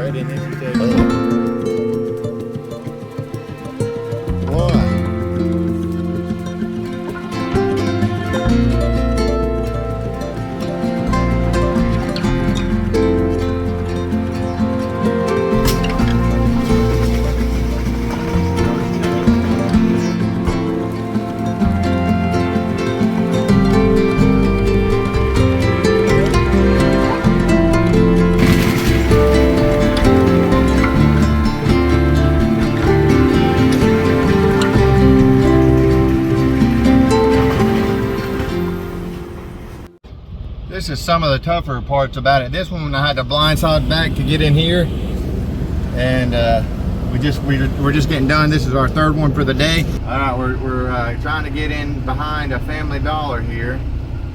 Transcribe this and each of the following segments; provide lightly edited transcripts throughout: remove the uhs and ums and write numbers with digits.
right in this table. This is some of the tougher parts about it. This one, I had to blindside back to get in here, and we're just getting done. This is our third one for the day. All right, we're trying to get in behind a Family Dollar here.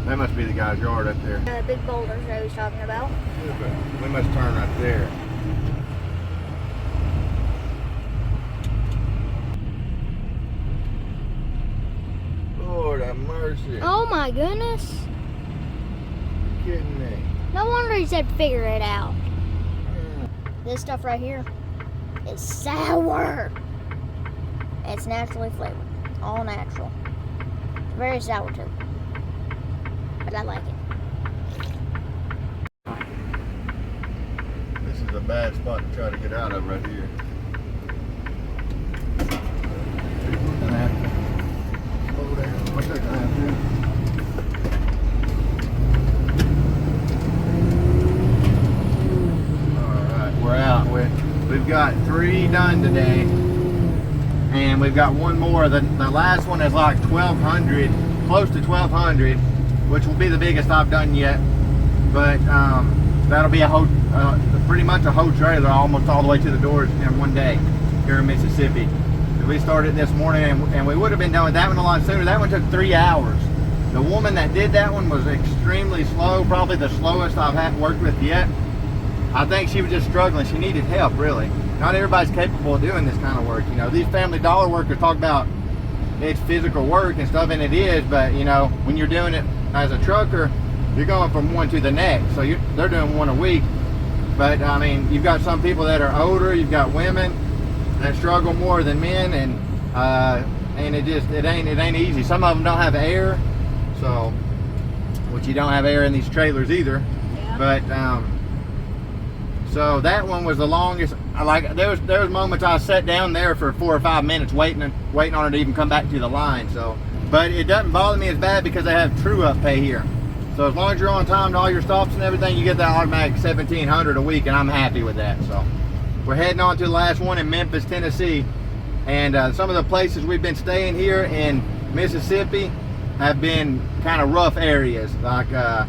That must be the guy's yard up there. Big boulders that he's talking about. We must turn right there. Lord have mercy. Oh my goodness. Kidding me. No wonder he said figure it out. This stuff right here is sour. It's naturally flavored. All natural. Very sour too. But I like it. This is a bad spot to try to get out of right here. Gonna have to slow down. What's that gonna have to do? We're out. We've got 3 done today, and we've got one more. The last one is like 1,200, close to 1,200, which will be the biggest I've done yet. But that'll be a whole, pretty much a whole trailer, almost all the way to the doors in one day here in Mississippi. We started this morning, and we would have been done with that one a lot sooner. That one took 3 hours. The woman that did that one was extremely slow, probably the slowest I've worked with yet. I think she was just struggling. She needed help, really. Not everybody's capable of doing this kind of work. You know, these Family Dollar workers talk about it's physical work and stuff, and it is, but you know, when you're doing it as a trucker, you're going from one to the next. So they're doing one a week. But I mean, you've got some people that are older, you've got women that struggle more than men, and it ain't easy. Some of them don't have air, so, which you don't have air in these trailers either. Yeah. But so that one was the longest. Like there was moments I sat down there for 4 or 5 minutes waiting on it to even come back to the line. So, but it doesn't bother me as bad because they have true up pay here. So as long as you're on time to all your stops and everything, you get that automatic $1,700 a week, and I'm happy with that. So we're heading on to the last one in Memphis, Tennessee, and some of the places we've been staying here in Mississippi have been kind of rough areas. Like I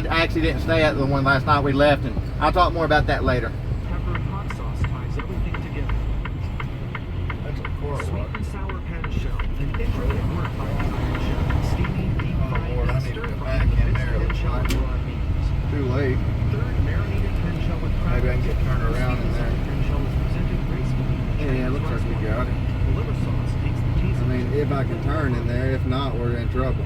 actually didn't stay at the one last night we left, and I'll talk more about that later. Pepper and hot sauce ties everything together. That's a core. Sweet and sour pan shell, an intricate work by design chef. Steaming, deep fried, Lord, I and need to stir go fried back in there. biscuit shell broad meats. Too late. Third, marinated pan shell with Maybe I can get turned around in there. Pan shell is presented gracefully. Yeah, it looks like we got it. The liver sauce makes the cheese. I mean, if I can turn in there, if not, we're in trouble.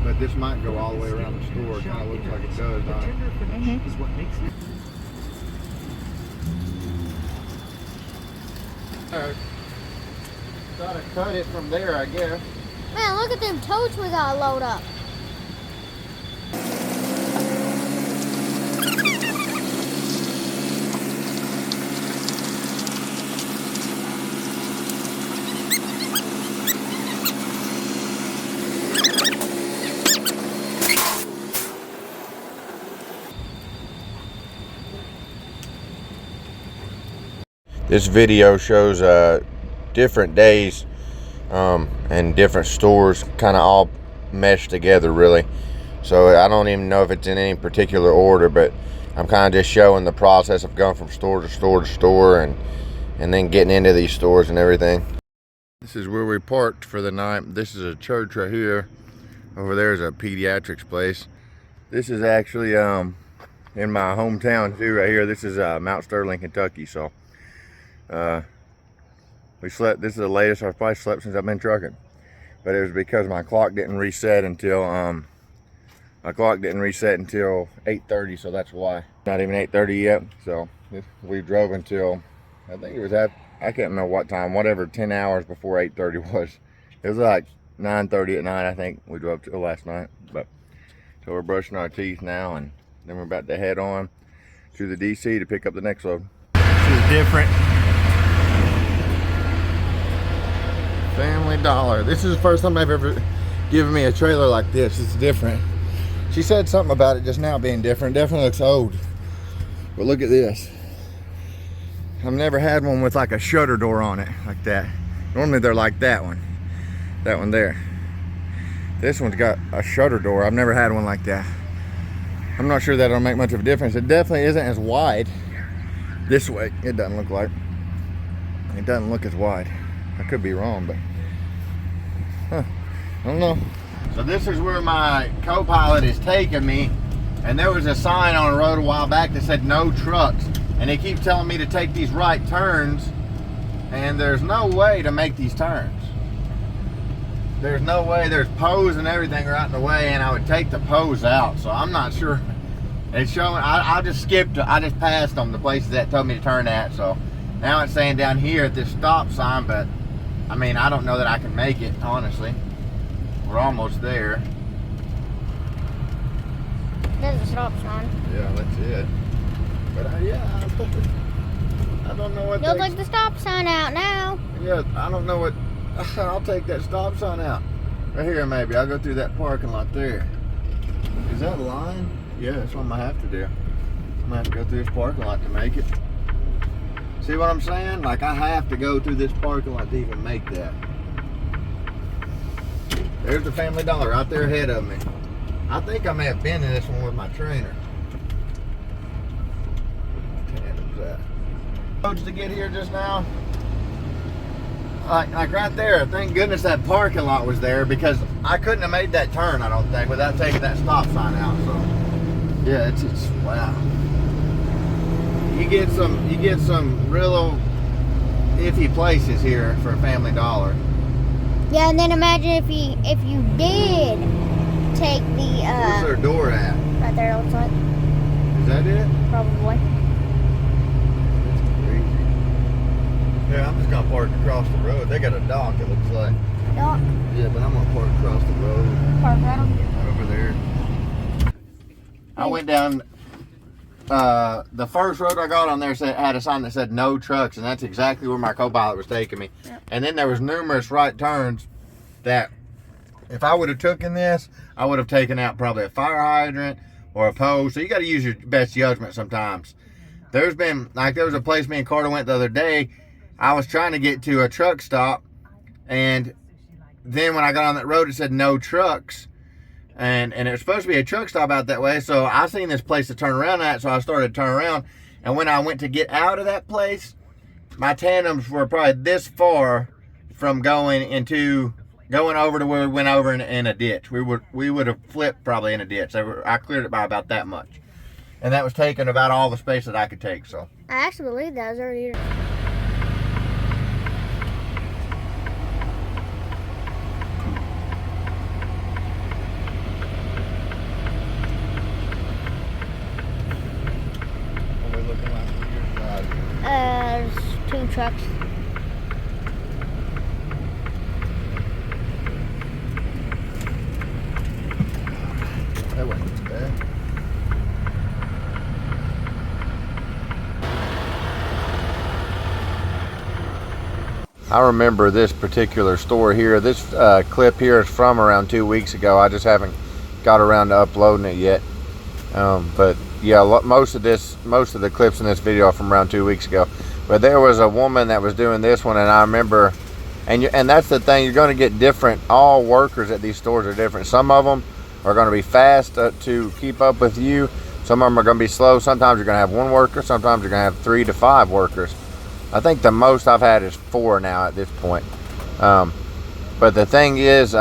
But this might go all the way around the store. It kind of looks like it does, The don't it? tender finish is what makes it. Gotta cut it from there, I guess. Man, look at them totes we gotta load up. This video shows different days and different stores kind of all meshed together, really. So I don't even know if it's in any particular order, but I'm kind of just showing the process of going from store to store to store and then getting into these stores and everything. This is where we parked for the night. This is a church right here. Over there is a pediatrics place. This is actually in my hometown too, right here. This is Mount Sterling, Kentucky. So we slept. This is the latest I've probably slept since I've been trucking. But it was because my clock didn't reset until 8:30. So that's why. Not even 8:30 yet. So We drove until, I think it was I can't remember what time, whatever 10 hours before 8:30 was. It was like 9:30 at night, I think we drove till last night. But so we're brushing our teeth now, and then we're about to head on to the DC to pick up the next load. This is different. Family Dollar. This is the first time I've ever given me a trailer like this. It's different. She said something about it just now being different. Definitely looks old. But look at this. I've never had one with like a shutter door on it like that. Normally they're like that one. That one there. This one's got a shutter door. I've never had one like that. I'm not sure that'll make much of a difference. It definitely isn't as wide this way. It doesn't look like. It doesn't look as wide. I could be wrong, but I don't know. So this is where my co-pilot is taking me, and there was a sign on the road a while back that said no trucks, and they keep telling me to take these right turns, and there's no way to make these turns. There's no way. There's posts and everything right in the way, and I would take the posts out, so I'm not sure. It's showing. I just skipped. I just passed them, the places that told me to turn at. So now it's saying down here at this stop sign, but I mean, I don't know that I can make it, honestly. We're almost there. There's a stop sign. Yeah, that's it. But yeah, I don't know what. You'll take the stop sign out now. Yeah, I don't know what. I'll take that stop sign out. Right here, maybe. I'll go through that parking lot there. Is that a line? Yeah, that's what I'm gonna have to do. I'm gonna have to go through this parking lot to make it. See what I'm saying? Like, I have to go through this parking lot to even make that. There's the Family Dollar right there ahead of me. I think I may have been in this one with my trainer. What tandem's that? Roads to get here just now. Like right there, thank goodness that parking lot was there, because I couldn't have made that turn, I don't think, without taking that stop sign out. So yeah, it's wow. You get some real iffy places here for a Family Dollar. Yeah, and then imagine if you did take the Where's their door at? right there, it looks like. Is that it? Probably. That's crazy. Yeah, I'm just gonna park across the road. They got a dock, it looks like. Dock. Yeah, but I'm gonna park across the road. Park right on. Over there. I went down the first road I got on there had a sign that said no trucks, and that's exactly where my co-pilot was taking me. Yep. And then there was numerous right turns that if I would have taken this, I would have taken out probably a fire hydrant or a post. So you got to use your best judgment sometimes. There was a place me and Carter went the other day. I was trying to get to a truck stop, and then when I got on that road, it said no trucks. And it was supposed to be a truck stop out that way, so I seen this place to turn around at, so I started to turn around. And when I went to get out of that place, my tandems were probably this far from going over to where we went over in a ditch. We would have flipped probably in a ditch. I cleared it by about that much, and that was taking about all the space that I could take. So I actually believe that was already. There's 2 trucks. that wasn't too bad. I remember this particular store here. This clip here is from around 2 weeks ago. I just haven't got around to uploading it yet. But yeah, most of the clips in this video are from around 2 weeks ago. But there was a woman that was doing this one, and I remember, and that's the thing, you're going to get different. All workers at these stores are different. Some of them are going to be fast to keep up with you. Some of them are going to be slow. Sometimes you're going to have 1 worker. Sometimes you're going to have 3 to 5 workers. I think the most I've had is 4 now at this point. But the thing is,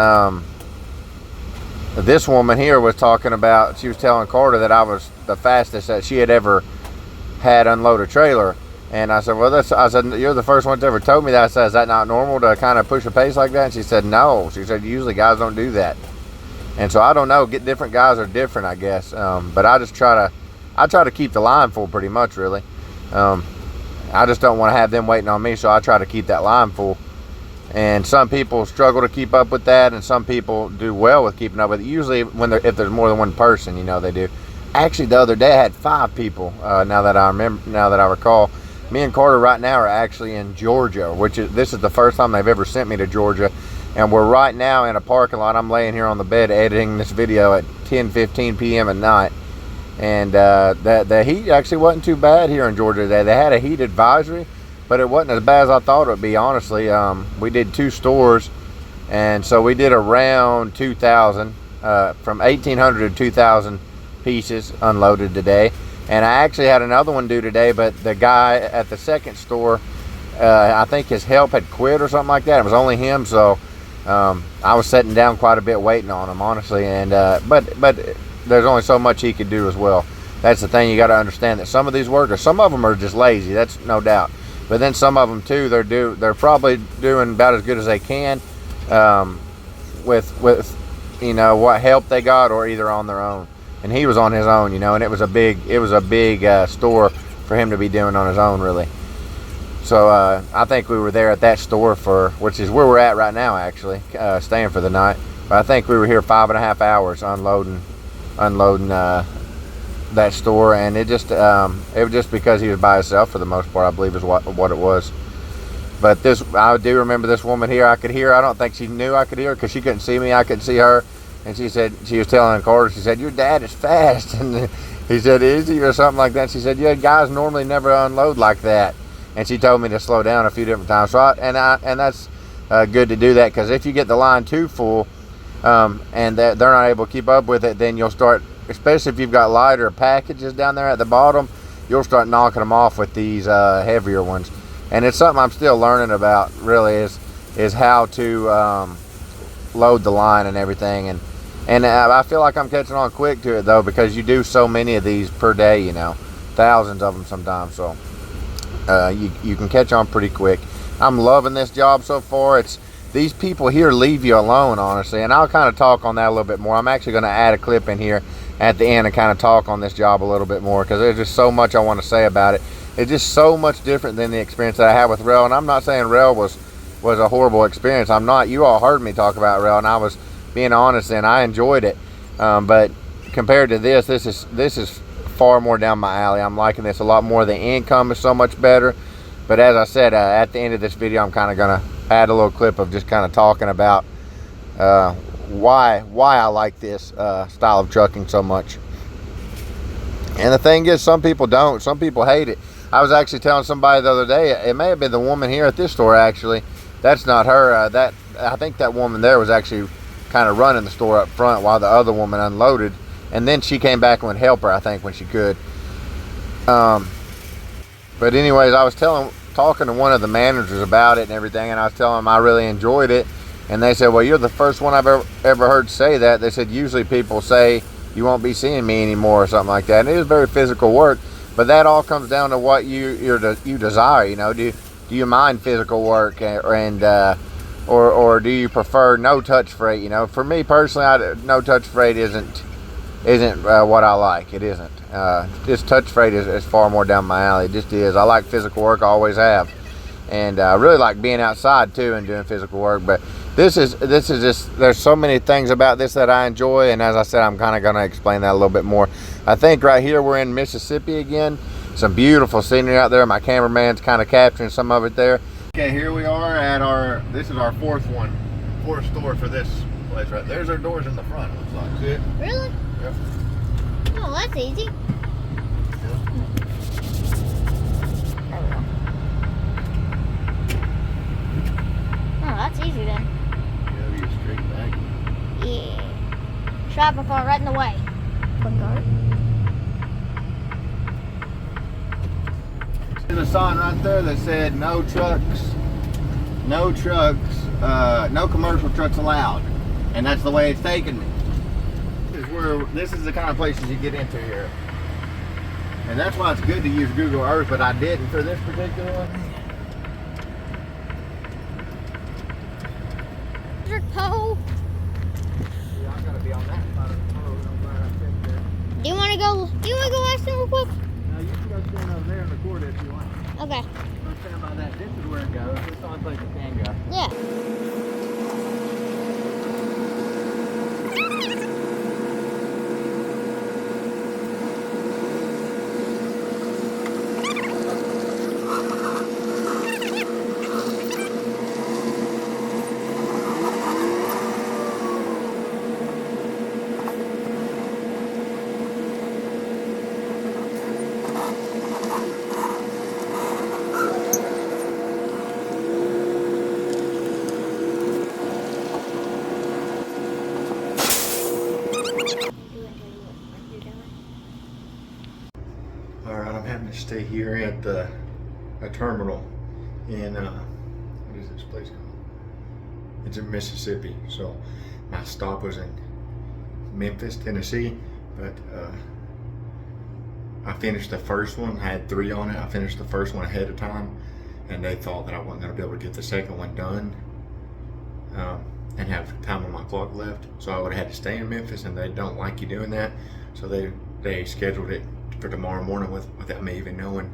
this woman here was talking about, she was telling Carter that I was the fastest that she had ever had unload a trailer. And I said, well, I said, you're the first one that's ever told me that. I said, is that not normal to kind of push a pace like that? And she said, no. She said, usually guys don't do that. And so I don't know, different guys are different, I guess. But I try to keep the line full pretty much, really. I just don't want to have them waiting on me, so I try to keep that line full. And some people struggle to keep up with that, and some people do well with keeping up with it. Usually, if there's more than one person, you know, they do. Actually, the other day I had 5 people. Now that I recall, me and Carter right now are actually in Georgia, this is the first time they've ever sent me to Georgia, and we're right now in a parking lot. I'm laying here on the bed editing this video at 10:15 p.m. at night, and the heat actually wasn't too bad here in Georgia today. They had a heat advisory, but it wasn't as bad as I thought it would be, honestly. We did 2 stores, and so we did around 2,000, from 1,800 to 2,000 pieces unloaded today. And I actually had another one due today, but the guy at the second store, I think his help had quit or something like that. It was only him, so I was sitting down quite a bit waiting on him, honestly. And but there's only so much he could do as well. That's the thing, you got to understand that some of these workers, some of them are just lazy, that's no doubt. But then some of them too, they're probably doing about as good as they can with you know what help they got, or either on their own. And he was on his own, you know, and it was a big store for him to be doing on his own, really. So I think we were there at that store which is where we're at right now, actually, staying for the night. But I think we were here 5.5 hours unloading that store, and it was just because he was by himself for the most part, I believe is what it was. But I do remember this woman here. I could hear her. I don't think she knew I could hear her because she couldn't see me. I couldn't see her. And she said, she was telling Carter, she said, "Your dad is fast." And he said, "Is he?" or something like that. She said, "Yeah, guys normally never unload like that." And she told me to slow down a few different times. So and that's good to do that, because if you get the line too full, and they're not able to keep up with it, then you'll start, especially if you've got lighter packages down there at the bottom, you'll start knocking them off with these heavier ones. And it's something I'm still learning about, really, is how to load the line and everything. And I feel like I'm catching on quick to it, though, because you do so many of these per day, you know, thousands of them sometimes. So you can catch on pretty quick. I'm loving this job so far. These people here leave you alone, honestly, and I'll kind of talk on that a little bit more. I'm actually going to add a clip in here at the end and kind of talk on this job a little bit more, because there's just so much I want to say about it. It's just so much different than the experience that I had with Rail, and I'm not saying Rail was a horrible experience. I'm not. You all heard me talk about Rail, and I was being honest, and I enjoyed it. But compared to this is far more down my alley. I'm liking this a lot more. The income is so much better. But as I said, at the end of this video, I'm kind of going to add a little clip of just kind of talking about why I like this style of trucking so much. And the thing is, some people don't. Some people hate it. I was actually telling somebody the other day, it may have been the woman here at this store, actually. That's not her. I think that woman there was actually kind of running the store up front while the other woman unloaded. And then she came back and would help her, I think, when she could. But anyways, I was talking to one of the managers about it and everything, and I was telling them I really enjoyed it. And they said, "Well, you're the first one I've ever heard say that." They said, "Usually people say you won't be seeing me anymore," or something like that. And it is very physical work, but that all comes down to what you desire. You know, do you mind physical work, or do you prefer no touch freight? You know, for me personally, no touch freight isn't what I like. It isn't. This touch freight is far more down my alley. It just is. I like physical work. I always have, and I really like being outside too and doing physical work. But this is just, there's so many things about this that I enjoy, and as I said, I'm kind of going to explain that a little bit more. I think right here we're in Mississippi again. Some beautiful scenery out there. My cameraman's kind of capturing some of it there. Okay, here we are at this is our fourth store for this place right. There's our doors in the front, it looks like. See it? Really? Yep. Oh, that's easy. Yep. There we go. Oh, that's easy then. Yeah, you straight back. Yeah. Shopping cart right in the way. Quick cart. There's a sign right there that said no commercial trucks allowed, and that's the way it's taking me. This is the kind of places you get into here, and that's why it's good to use Google Earth, but I didn't for this particular one. Electric pole. Yeah, I gotta be on that side of the pole. I'm glad I checked there. Do you want to go ask them real quick? No, you can go stand over there. and record it if you want. Okay. Let's stand by that. This is where it goes. This is the only place it can go. Yeah. Alright, I'm having to stay here at a terminal in, what is this place called? It's in Mississippi. So my stop was in Memphis, Tennessee, but I finished the first one. I had 3 on it. I finished the first one ahead of time, and they thought that I wasn't going to be able to get the second one done and have time on my clock left. So I would have had to stay in Memphis, and they don't like you doing that. So they scheduled it for tomorrow morning without me even knowing.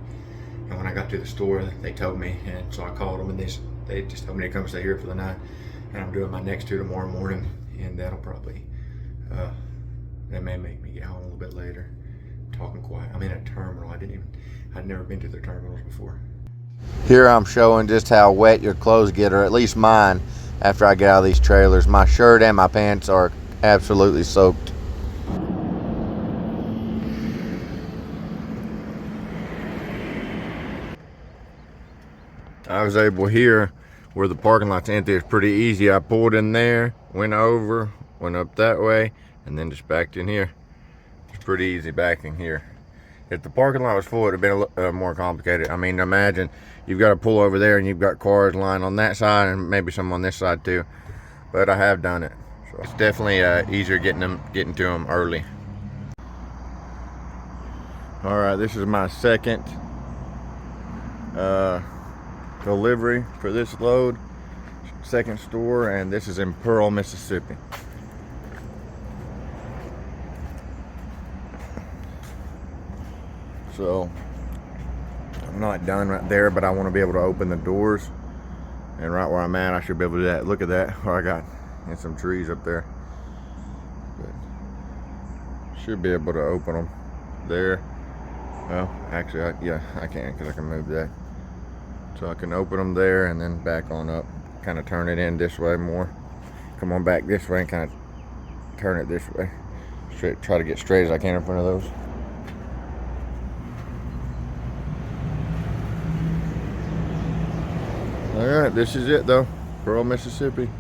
And when I got to the store, they told me, and so I called them, and they just told me to come stay here for the night. And I'm doing my next 2 tomorrow morning, and that'll probably that may make me get home a little bit later. I'm talking quiet. I'm in a terminal. I'd never been to the terminals before. Here I'm showing just how wet your clothes get, or at least mine, after I get out of these trailers. My shirt and my pants are absolutely soaked. I was able here, where the parking lot's empty, it's pretty easy. I pulled in there, went over, went up that way, and then just backed in here. It's pretty easy backing here. If the parking lot was full, it would have been a little more complicated. I mean, imagine you've got to pull over there and you've got cars lined on that side and maybe some on this side too. But I have done it. So it's definitely easier getting to them early. All right, this is my second delivery for this load, second store, and this is in Pearl, Mississippi. So I'm not done right there, but I want to be able to open the doors, and right where I'm at I should be able to do that. Look at that, where I got in some trees up there, but should be able to open them there. Well, actually, yeah, I can, because I can move that. So I can open them there and then back on up, kind of turn it in this way more. Come on back this way and kind of turn it this way. Straight, try to get straight as I can in front of those. All right, this is it though, Pearl, Mississippi.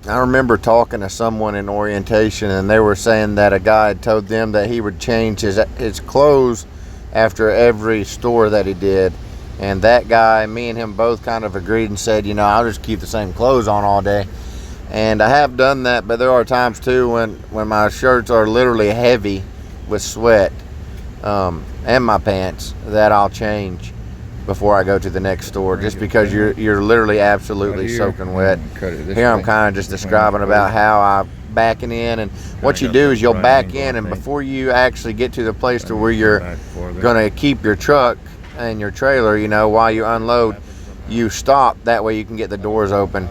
I remember talking to someone in orientation, and they were saying that a guy had told them that he would change his clothes after every store that he did. And that guy, me and him both kind of agreed and said, you know, I'll just keep the same clothes on all day. And I have done that, but there are times too when my shirts are literally heavy with sweat, and my pants, that I'll change before I go to the next store, just because you're literally absolutely soaking wet. Here I'm kind of just describing about how I'm backing in, and what you do is you'll back in, and before you actually get to the place to where you're gonna keep your truck and your trailer, you know, while you unload, you stop. That way you can get the doors open.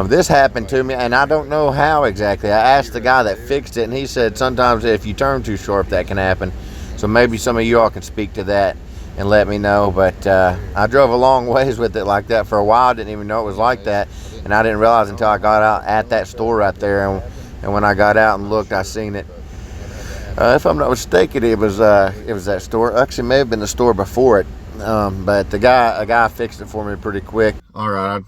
This happened to me, and I don't know how exactly. I asked the guy that fixed it, and he said sometimes if you turn too sharp, that can happen. So maybe some of you all can speak to that and let me know. But I drove a long ways with it like that for a while. I didn't even know it was like that, and I didn't realize until I got out at that store right there. And when I got out and looked, I seen it. If I'm not mistaken, it was that store. Actually, it may have been the store before it. But a guy fixed it for me pretty quick. All right,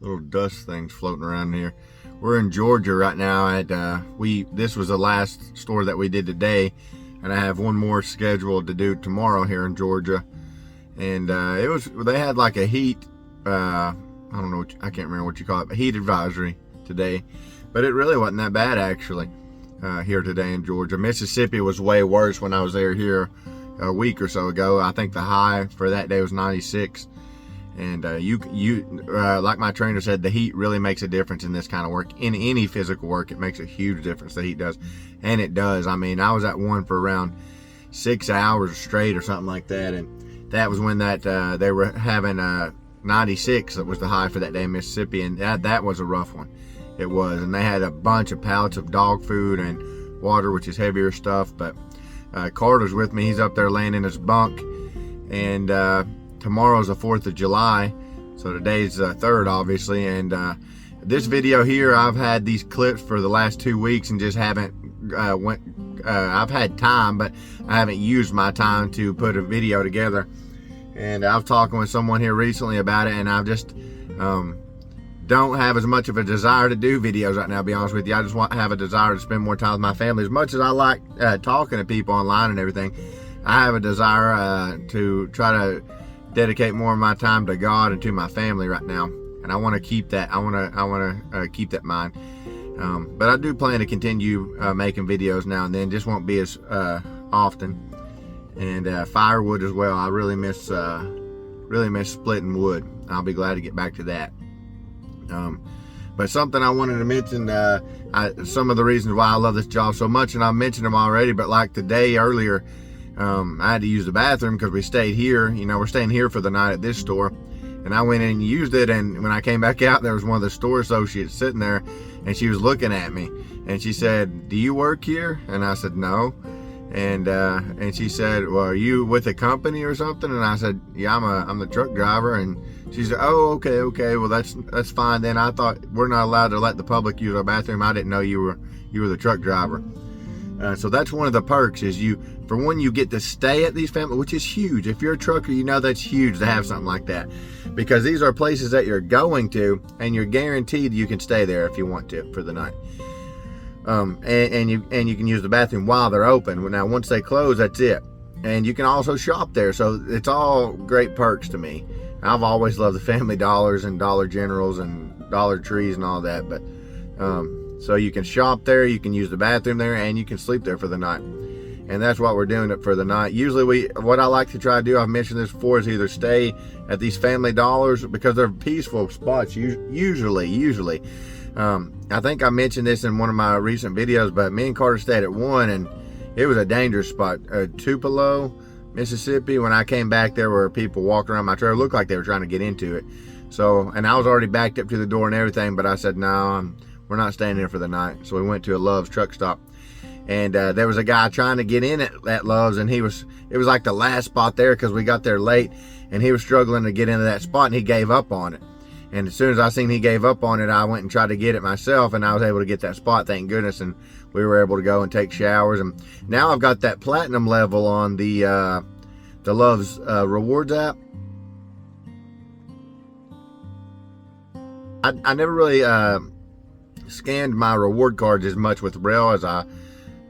little dust things floating around here. We're in Georgia right now. This was the last store that we did today, and I have one more scheduled to do tomorrow here in Georgia. And they had like a heat I don't know, I can't remember what you call it, but heat advisory today. But it really wasn't that bad actually here today in Georgia. Mississippi was way worse when I was there here a week or so ago. I think the high for that day was 96. And like my trainer said, the heat really makes a difference in this kind of work. In any physical work, it makes a huge difference, the heat does. And it does. I mean, I was at one for around 6 hours straight or something like that. And that was when they were having 96. That was the high for that day in Mississippi. And that was a rough one. It was. And they had a bunch of pallets of dog food and water, which is heavier stuff. But Carter's with me. He's up there laying in his bunk. And tomorrow's the 4th of July, so today's the 3rd, obviously. And this video here, I've had these clips for the last 2 weeks and just haven't I've had time, but I haven't used my time to put a video together. And I've talked with someone here recently about it, and I've just don't have as much of a desire to do videos right now, to be honest with you. I just have a desire to spend more time with my family. As much as I like talking to people online and everything, I have a desire to try to dedicate more of my time to God and to my family right now, and I want to keep that. I want to keep that in mind. But I do plan to continue making videos now and then. Just won't be as often. And firewood as well. I really miss splitting wood. I'll be glad to get back to that. But something I wanted to mention, some of the reasons why I love this job so much, and I mentioned them already. But like today earlier, I had to use the bathroom because we stayed here. You know, we're staying here for the night at this store. And I went in and used it, and when I came back out, there was one of the store associates sitting there, and she was looking at me. And she said, "Do you work here?" And I said, "No." And she said, "Well, are you with a company or something?" And I said, "Yeah, I'm the truck driver." And she said, "Oh, okay. Well, that's fine then. I thought we're not allowed to let the public use our bathroom. I didn't know you were the truck driver." So that's one of the perks, is for one, you get to stay at these families, which is huge. If you're a trucker, you know that's huge to have something like that, because these are places that you're going to, and you're guaranteed you can stay there if you want to for the night. And you can use the bathroom while they're open. Now, once they close, that's it. And you can also shop there, so it's all great perks to me. I've always loved the Family Dollars and Dollar Generals and Dollar Trees and all that, but so you can shop there, you can use the bathroom there, and you can sleep there for the night. And that's what we're doing it for the night. Usually what I like to try to do, I've mentioned this before, is either stay at these Family Dollars because they're peaceful spots usually. I think I mentioned this in one of my recent videos, but me and Carter stayed at one, and it was a dangerous spot. Tupelo, Mississippi. When I came back, there were people walking around my trailer. It looked like they were trying to get into it. So, and I was already backed up to the door and everything, but I said, no, we're not staying here for the night. So we went to a Love's truck stop, and there was a guy trying to get in at Love's, and it was like the last spot there because we got there late, and he was struggling to get into that spot, and he gave up on it. And as soon as I seen he gave up on it, I went and tried to get it myself, and I was able to get that spot, thank goodness, and we were able to go and take showers. And now I've got that platinum level on the Love's rewards app. I never really scanned my reward cards as much with Rail as I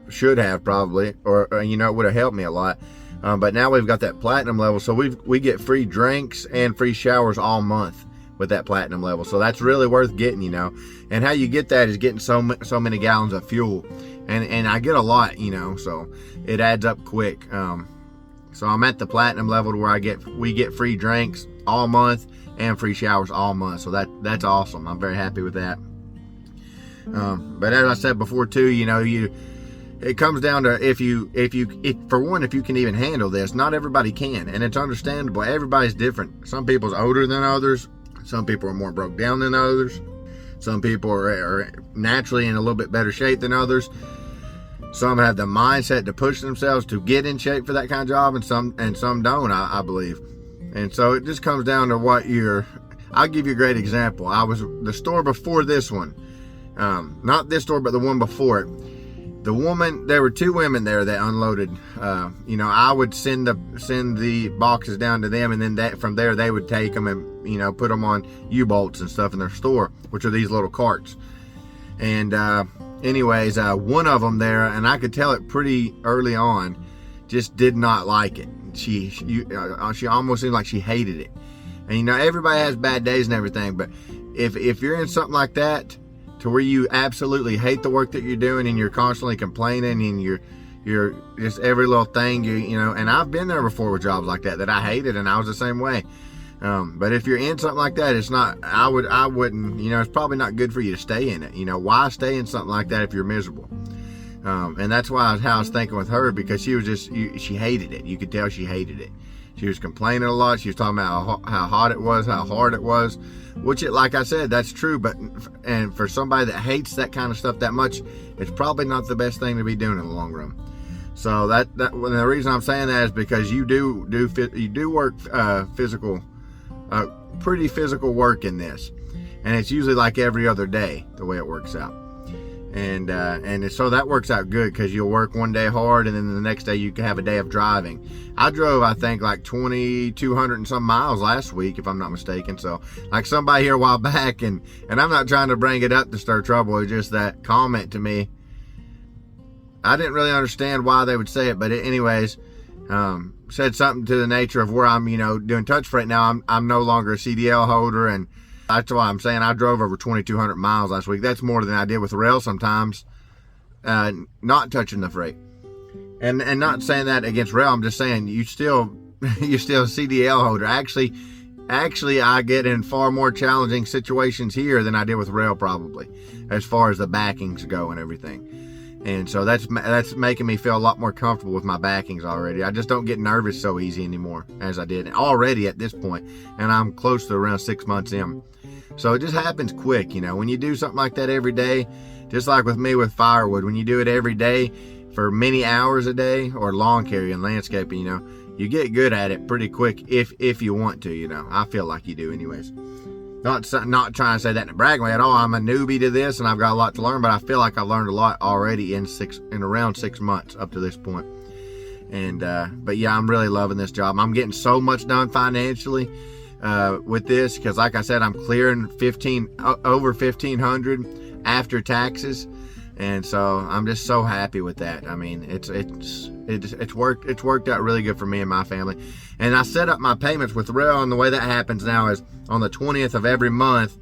should have, probably, or you know, it would have helped me a lot. But now we've got that platinum level, so we get free drinks and free showers all month with that platinum level. So that's really worth getting, you know. And how you get that is getting so many gallons of fuel, and I get a lot, you know, so it adds up quick. So I'm at the platinum level to where we get free drinks all month and free showers all month. So that's awesome. I'm very happy with that. But as I said before too, you know, it comes down to if you can even handle this. Not everybody can, and it's understandable. Everybody's different. Some people's older than others. Some people are more broke down than others. Some people are naturally in a little bit better shape than others. Some have the mindset to push themselves to get in shape for that kind of job, and some don't, I believe. And so it just comes down to what I'll give you a great example. I was the store before this one. Not this store, but the one before it. There were two women there that unloaded. You know, I would send the boxes down to them, and then from there they would take them and, you know, put them on U-bolts and stuff in their store, which are these little carts. And anyways, one of them there, and I could tell it pretty early on, just did not like it. She almost seemed like she hated it. And you know, everybody has bad days and everything, but if you're in something like that to where you absolutely hate the work that you're doing and you're constantly complaining and you're just every little thing, you know, and I've been there before with jobs like that I hated, and I was the same way. But if you're in something like that, it's not, I wouldn't, you know, it's probably not good for you to stay in it. You know, why stay in something like that if you're miserable? And that's how I was thinking with her, because she was just, she hated it. You could tell she hated it. She was complaining a lot. She was talking about how hot it was, how hard it was, which, like I said, that's true. But, and for somebody that hates that kind of stuff that much, it's probably not the best thing to be doing in the long run. So well, the reason I'm saying that is because you do work physical, pretty physical work in this, and it's usually like every other day the way it works out. And so that works out good, because you'll work one day hard and then the next day you can have a day of driving. I drove, I think, like 2,200 and some miles last week, if I'm not mistaken. So like somebody here a while back, and I'm not trying to bring it up to stir trouble, it's just that comment to me, I didn't really understand why they would say it, but anyways, said something to the nature of where I'm, you know, doing touch freight now, I'm no longer a CDL holder, and that's why I'm saying I drove over 2,200 miles last week. That's more than I did with rail sometimes, not touching the freight. And not saying that against rail, I'm just saying you're still a CDL holder. Actually, I get in far more challenging situations here than I did with rail, probably, as far as the backings go and everything. And so that's making me feel a lot more comfortable with my backings already. I just don't get nervous so easy anymore as I did already at this point, and I'm close to around 6 months in. So it just happens quick, you know, when you do something like that every day, just like with me with firewood, when you do it every day for many hours a day, or lawn care and landscaping, you know, you get good at it pretty quick if you want to, you know. I feel like you do anyways. Not trying to say that in a bragging way at all. I'm a newbie to this and I've got a lot to learn, but I feel like I've learned a lot already in around 6 months up to this point. And but yeah, I'm really loving this job. I'm getting so much done financially with this, because like I said, I'm clearing over 1,500 after taxes, and so I'm just so happy with that. I mean, it's worked out really good for me and my family. And I set up my payments with rail, and the way that happens now is on the 20th of every month,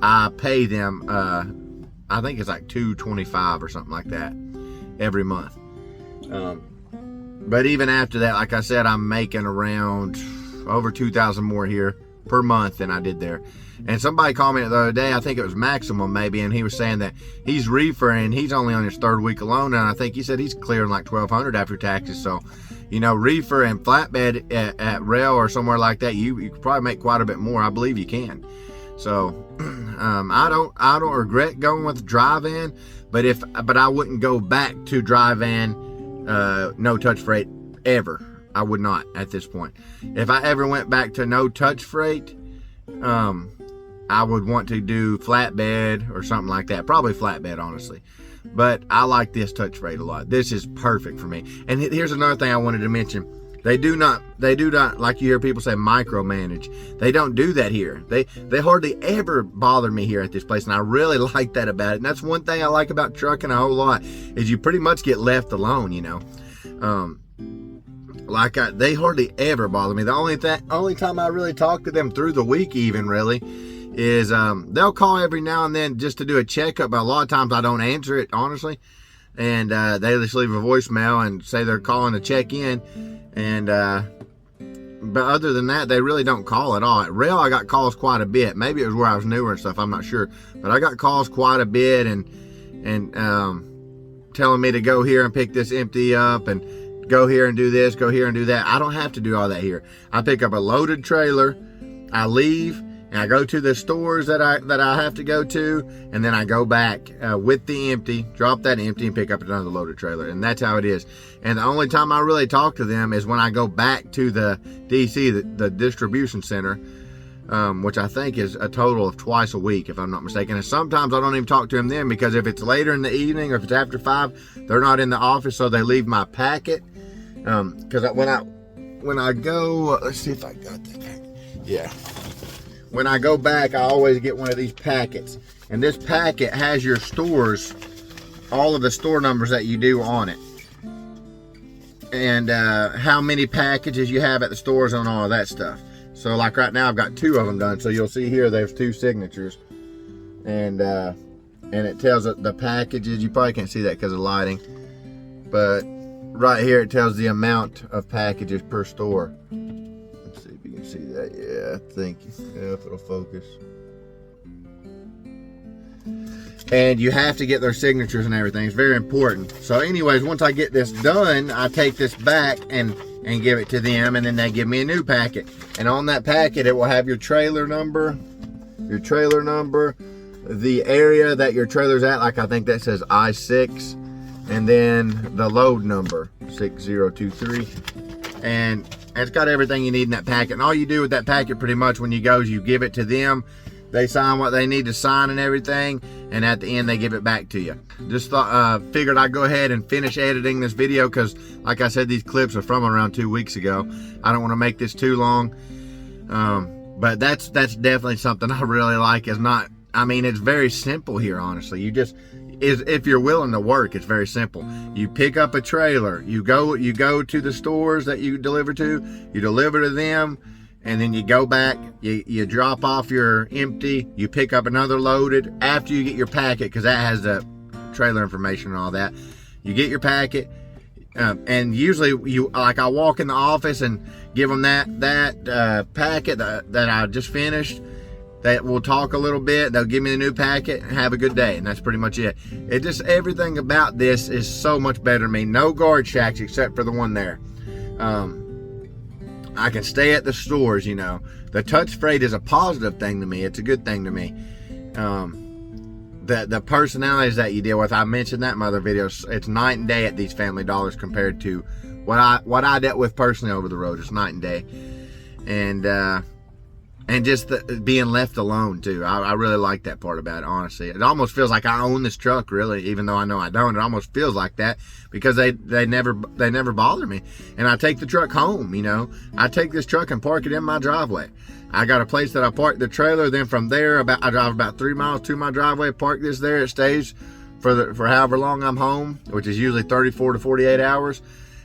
I pay them. I think it's like $225 or something like that every month. But even after that, like I said, I'm making around over 2,000 more here per month than I did there. And somebody commented the other day, I think it was Maximum maybe, and he was saying that he's reeferring, he's only on his third week alone, and I think he said he's clearing like 1,200 after taxes. So, you know, reefer and flatbed at rail or somewhere like that, you could probably make quite a bit more. I believe you can. So I don't regret going with drive-in, but I wouldn't go back to drive-in no touch freight ever. I would not at this point. If I ever went back to no touch freight, I would want to do flatbed or something like that. Probably flatbed, honestly. But I like this touch freight a lot. This is perfect for me. And here's another thing I wanted to mention. They do not, like you hear people say, micromanage. They don't do that here. They hardly ever bother me here at this place, and I really like that about it. And that's one thing I like about trucking a whole lot, is you pretty much get left alone, you know. They hardly ever bother me. The only time I really talk to them through the week, even really, is they'll call every now and then just to do a checkup. But a lot of times I don't answer it, honestly, and they just leave a voicemail and say they're calling to check in. And but other than that, they really don't call at all. At rail, I got calls quite a bit. Maybe it was where I was newer and stuff, I'm not sure, but I got calls quite a bit, and telling me to go here and pick this empty up, and go here and do this, go here and do that. I don't have to do all that here. I pick up a loaded trailer, I leave, and I go to the stores that I have to go to, and then I go back with the empty, drop that empty, and pick up another loaded trailer. And that's how it is. And the only time I really talk to them is when I go back to the DC, the distribution center, which I think is a total of twice a week, if I'm not mistaken. And sometimes I don't even talk to them then, because if it's later in the evening or if it's after 5, they're not in the office, so they leave my packet. Because when I go, let's see if I got that packet. Yeah. When I go back, I always get one of these packets, and this packet has your stores, all of the store numbers that you do on it, and how many packages you have at the stores and all of that stuff. So like right now I've got 2 of them done. So you'll see here there's 2 signatures, and it tells the packages. You probably can't see that because of lighting, but right here it tells the amount of packages per store. Let's see if you can see that. Yeah, thank you. Yeah, if it'll focus. And you have to get their signatures and everything. It's very important. So anyways, once I get this done, I take this back and give it to them, and then they give me a new packet. And on that packet, it will have your trailer number, the area that your trailer's at, like I think that says I-6, and then the load number, 6023. And it's got everything you need in that packet. And all you do with that packet pretty much when you go is you give it to them. They sign what they need to sign and everything, and at the end they give it back to you. Just figured I'd go ahead and finish editing this video because, like I said, these clips are from around 2 weeks ago. I don't want to make this too long, but that's definitely something I really like. It's very simple here, honestly. If you're willing to work, it's very simple. You pick up a trailer, you go to the stores that you deliver to, you deliver to them. And then you go back, you drop off your empty, you pick up another loaded after you get your packet, because that has the trailer information and all that. You get your packet, and usually I walk in the office and give them that packet that I just finished. That we'll talk a little bit. They'll give me the new packet and have a good day, and that's pretty much it. Everything about this is so much better to me. No guard shacks except for the one there. I can stay at the stores, you know. The touch freight is a positive thing to me. It's a good thing to me. The personalities that you deal with, I mentioned that in my other videos. It's night and day at these Family Dollars compared to what I dealt with personally over the road. It's night and day. And just being left alone too. I really like that part about it, honestly. It almost feels like I own this truck, really, even though I know I don't. It almost feels like that because they never bother me. And I take the truck home, you know. I take this truck and park it in my driveway. I got a place that I park the trailer. Then from there, I drive about 3 miles to my driveway, park this there. It stays for however long I'm home, which is usually 34 to 48 hours.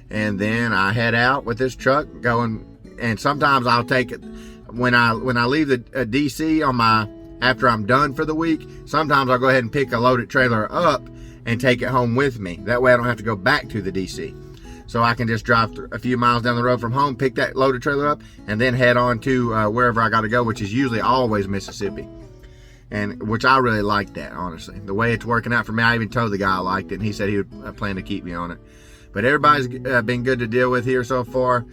And then I head out with this truck going, and sometimes I'll take it. When I leave the DC after I'm done for the week, sometimes I'll go ahead and pick a loaded trailer up and take it home with me. That way I don't have to go back to the DC. So I can just drive a few miles down the road from home, pick that loaded trailer up, and then head on to wherever I got to go, which is usually always Mississippi. And which I really like that, honestly. The way it's working out for me, I even told the guy I liked it, and he said he would plan to keep me on it. But everybody's been good to deal with here so far.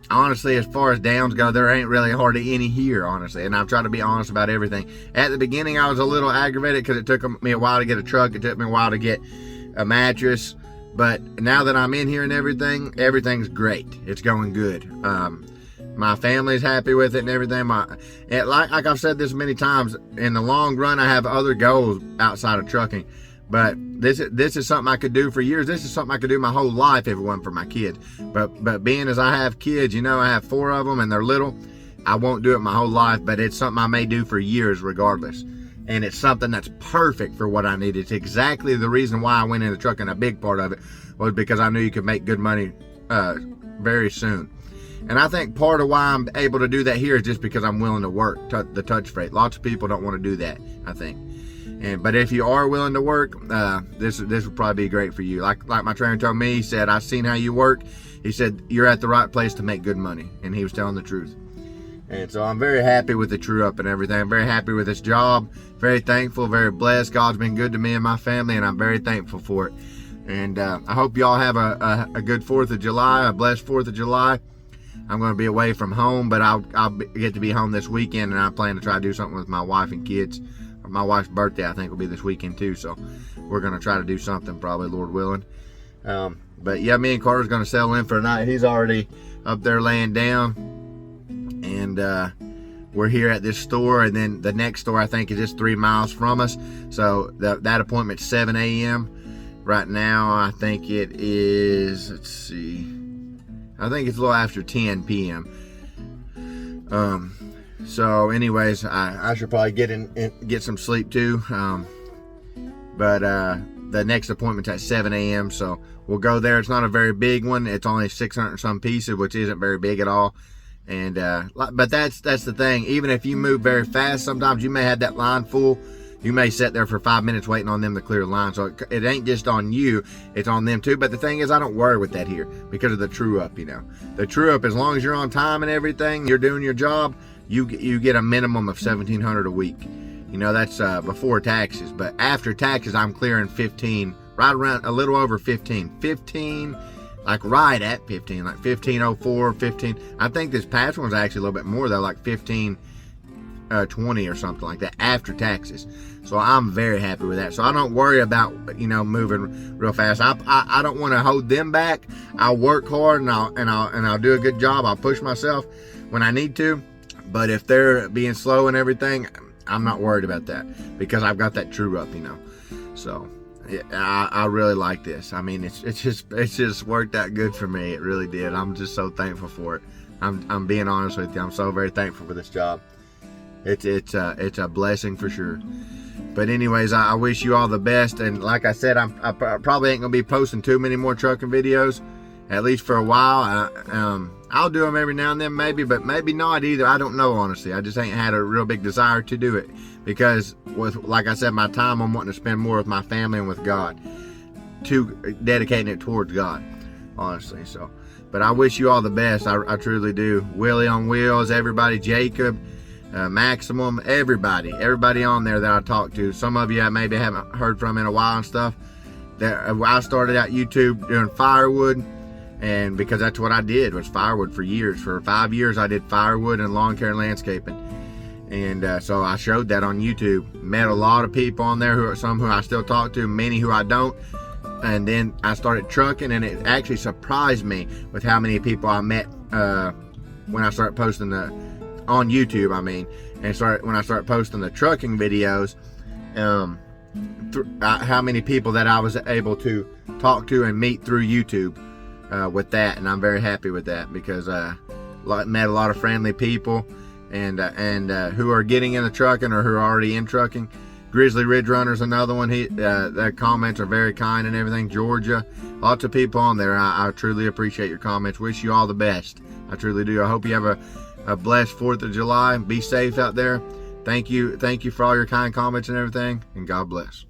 Honestly, as far as downs go, there ain't really hardly any here, honestly. And I've tried to be honest about everything. At the beginning, I was a little aggravated because it took me a while to get a truck. It took me a while to get a mattress. But now that I'm in here and everything's great. It's going good. My family's happy with it and everything. Like I've said this many times, in the long run, I have other goals outside of trucking. But this is something I could do for years. This is something I could do my whole life if it wasn't for my kids. But being as I have kids, you know, I have 4 of them and they're little. I won't do it my whole life, but it's something I may do for years regardless. And it's something that's perfect for what I need. It's exactly the reason why I went into trucking. A big part of it was because I knew you could make good money very soon. And I think part of why I'm able to do that here is just because I'm willing to work the touch freight. Lots of people don't want to do that, I think. But if you are willing to work, this would probably be great for you. Like my trainer told me, he said, I've seen how you work. He said, you're at the right place to make good money. And he was telling the truth. And so I'm very happy with the true up and everything. I'm very happy with this job. Very thankful, very blessed. God's been good to me and my family, and I'm very thankful for it. And I hope y'all have a good 4th of July, a blessed 4th of July. I'm going to be away from home, but I'll get to be home this weekend, and I plan to try to do something with my wife and kids. My wife's birthday, I think, will be this weekend too, so we're going to try to do something, probably, Lord willing. But yeah, me and Carter's going to settle in for the night. He's already up there laying down, and we're here at this store, and then the next store, I think, is just 3 miles from us, so that appointment's 7 a.m. Right now, I think it is, let's see, I think it's a little after 10 p.m. So anyways, I should probably get some sleep too. But the next appointment's at 7 a.m. So we'll go there. It's not a very big one. It's only 600 and some pieces, which isn't very big at all. And but that's the thing. Even if you move very fast, sometimes you may have that line full. You may sit there for 5 minutes waiting on them to clear the line. So it ain't just on you, it's on them too. But the thing is, I don't worry with that here because of the true up, you know. The true up, as long as you're on time and everything, you're doing your job, you get a minimum of $1,700 a week. You know, that's before taxes. But after taxes, I'm clearing 15, right around a little over 15, like right at 15, like 1504, 15. I think this past one's actually a little bit more though, like 1520 or something like that after taxes. So I'm very happy with that. So I don't worry about, you know, moving real fast. I don't want to hold them back. I'll work hard and I'll do a good job. I'll push myself when I need to. But if they're being slow and everything, I'm not worried about that because I've got that true up, you know. So yeah, I really like this. I mean, it's just worked out good for me. It really did. I'm just so thankful for it. I'm being honest with you. I'm so very thankful for this job. It's a blessing for sure. But anyways, I wish you all the best. And like I said, I probably ain't gonna be posting too many more trucking videos, at least for a while. I'll do them every now and then maybe, but maybe not either. I don't know, honestly. I just ain't had a real big desire to do it because with, like I said, my time I'm wanting to spend more with my family and with God, to dedicating it towards God, honestly. So, but I wish you all the best. I truly do. Willie on Wheels, everybody, Jacob, Maximum, everybody on there that I talked to. Some of you I maybe haven't heard from in a while and stuff. I started out YouTube doing firewood, and because that's what I did, was firewood for years. For 5 years I did firewood and lawn care and landscaping, and so I showed that on YouTube. Met a lot of people on there, some who I still talk to, many who I don't. And then I started trucking, and it actually surprised me with how many people I met when I started posting on YouTube, I mean, and when I started posting the trucking videos, how many people that I was able to talk to and meet through YouTube with that. And I'm very happy with that because met a lot of friendly people and who are getting into trucking or who are already in trucking. Grizzly Ridge Runner's another one. Their comments are very kind and everything. Georgia, lots of people on there. I truly appreciate your comments. Wish you all the best. I truly do. I hope you have a blessed 4th of July. Be safe out there. Thank you for all your kind comments and everything, and God bless.